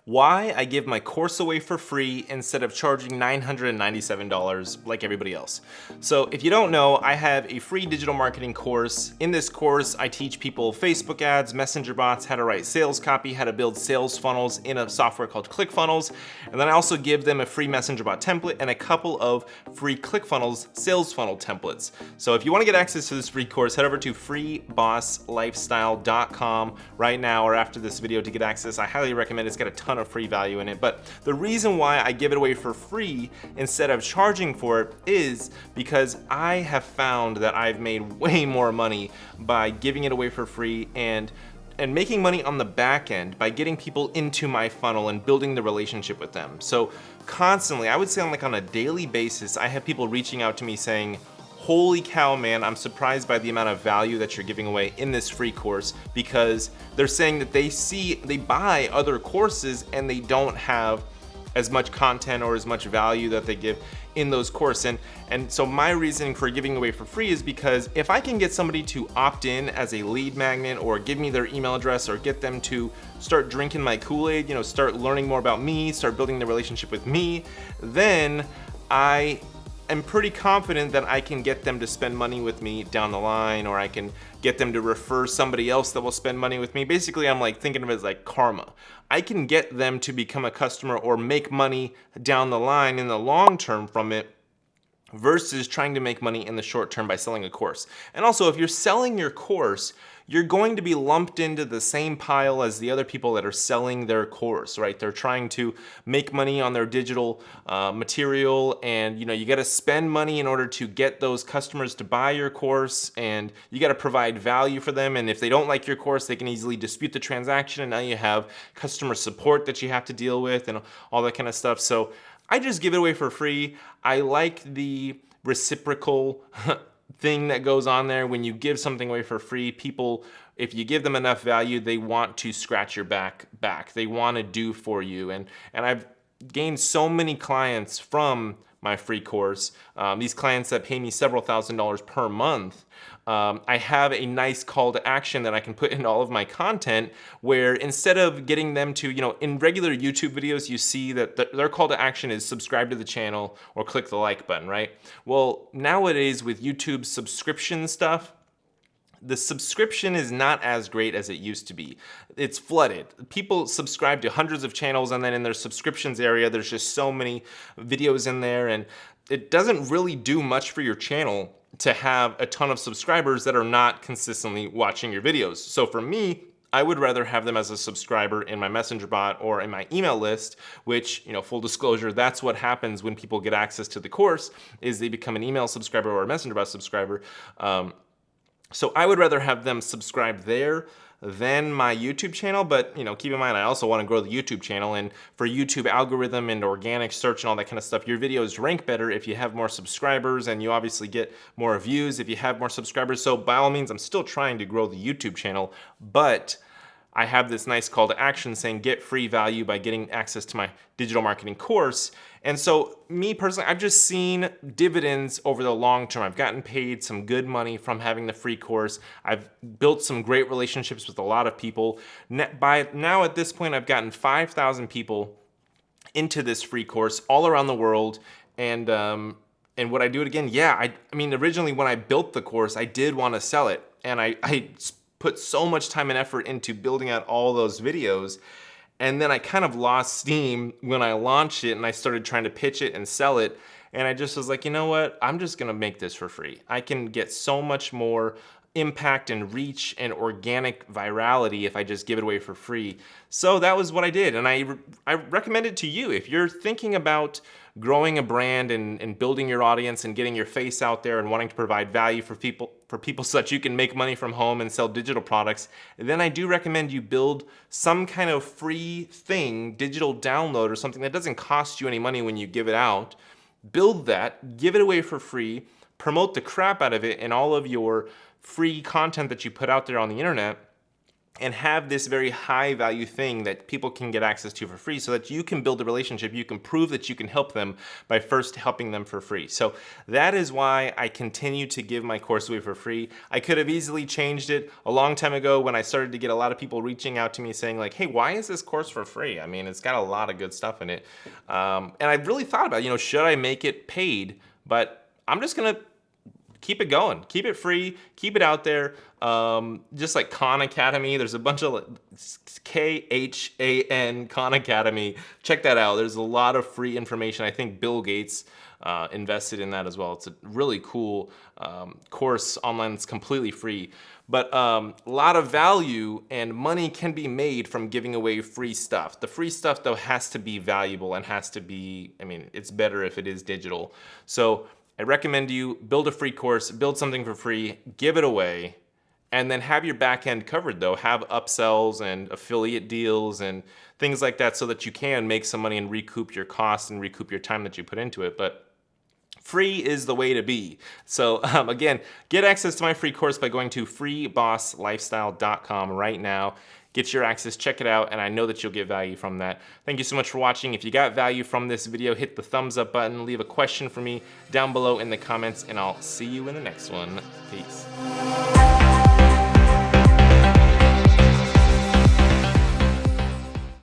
why I give my course away for free instead of charging $997 like everybody else. So if you don't know, I have a free digital marketing course. In this course, I teach people Facebook ads, messenger bots, how to write sales copy, how to build sales funnels in a software called ClickFunnels. And then I also give them a free messenger bot template and a couple of free ClickFunnels sales funnel templates. So if you want to get access to this free course, head over to freebosslifestyle.com right now or after this video to get access. I highly recommend it. It's got a ton of free value in it. But the reason why I give it away for free instead of charging for it is because I have found that I've made way more money by giving it away for free and making money on the back end by getting people into my funnel and building the relationship with them. So constantly, I would say on a daily basis, I have people reaching out to me saying, holy cow, man, I'm surprised by the amount of value that you're giving away in this free course, because they're saying that they buy other courses and they don't have as much content or as much value that they give in those courses. And so my reasoning for giving away for free is because if I can get somebody to opt in as a lead magnet or give me their email address or get them to start drinking my Kool-Aid, start learning more about me, start building the relationship with me, then I'm pretty confident that I can get them to spend money with me down the line, or I can get them to refer somebody else that will spend money with me. Basically, I'm thinking of it as like karma. I can get them to become a customer or make money down the line in the long term from it versus trying to make money in the short term by selling a course. And also, if you're selling your course, you're going to be lumped into the same pile as the other people that are selling their course, right? They're trying to make money on their digital material, and you got to spend money in order to get those customers to buy your course, and you got to provide value for them. And if they don't like your course, they can easily dispute the transaction, and now you have customer support that you have to deal with and all that kind of stuff. So I just give it away for free. I like the reciprocal thing that goes on there. When you give something away for free, people, if you give them enough value, they want to scratch your back. They want to do for you. And I've gained so many clients from my free course. These clients that pay me several $1,000s per month. I have a nice call to action that I can put in all of my content, where instead of getting them to, in regular YouTube videos, you see that their call to action is subscribe to the channel or click the like button, right? Well, nowadays with YouTube subscription stuff, the subscription is not as great as it used to be. It's flooded. People subscribe to hundreds of channels, and then in their subscriptions area, there's just so many videos in there, and it doesn't really do much for your channel to have a ton of subscribers that are not consistently watching your videos. So for me, I would rather have them as a subscriber in my messenger bot or in my email list, which, full disclosure, that's what happens when people get access to the course, is they become an email subscriber or a messenger bot subscriber. So I would rather have them subscribe there than my YouTube channel, but keep in mind, I also want to grow the YouTube channel, and for YouTube algorithm and organic search and all that kind of stuff, your videos rank better if you have more subscribers, and you obviously get more views if you have more subscribers. So by all means, I'm still trying to grow the YouTube channel, but I have this nice call to action saying get free value by getting access to my digital marketing course. And so me personally, I've just seen dividends over the long term. I've gotten paid some good money from having the free course. I've built some great relationships with a lot of people. By now at this point, I've gotten 5,000 people into this free course all around the world. And would I do it again? Yeah, I mean, originally when I built the course, I did want to sell it. And I put so much time and effort into building out all those videos. And then I kind of lost steam when I launched it and I started trying to pitch it and sell it. And I just was like, you know what? I'm just going to make this for free. I can get so much more impact and reach and organic virality if I just give it away for free. So that was what I did. And I recommend it to you. If you're thinking about growing a brand and building your audience and getting your face out there and wanting to provide value for people so that you can make money from home and sell digital products, then I do recommend you build some kind of free thing, digital download or something that doesn't cost you any money when you give it out. Build that, give it away for free, promote the crap out of it in all of your free content that you put out there on the internet, and have this very high value thing that people can get access to for free so that you can build a relationship. You can prove that you can help them by first helping them for free. So that is why I continue to give my course away for free. I could have easily changed it a long time ago when I started to get a lot of people reaching out to me saying like, hey, why is this course for free? I mean, it's got a lot of good stuff in it. And I really thought about, should I make it paid? But I'm just gonna keep it going, keep it free, keep it out there. Just like Khan Academy, there's a bunch of KHAN Khan Academy. Check that out. There's a lot of free information. I think Bill Gates invested in that as well. It's a really cool course online. It's completely free, but a lot of value and money can be made from giving away free stuff. The free stuff though has to be valuable and has to be, it's better if it is digital. So I recommend you build a free course, build something for free, give it away, and then have your back end covered though. Have upsells and affiliate deals and things like that so that you can make some money and recoup your costs and recoup your time that you put into it. But free is the way to be. So again, get access to my free course by going to freebosslifestyle.com right now. Get your access, check it out, and I know that you'll get value from that. Thank you so much for watching. If you got value from this video, hit the thumbs up button, leave a question for me down below in the comments, and I'll see you in the next one. Peace.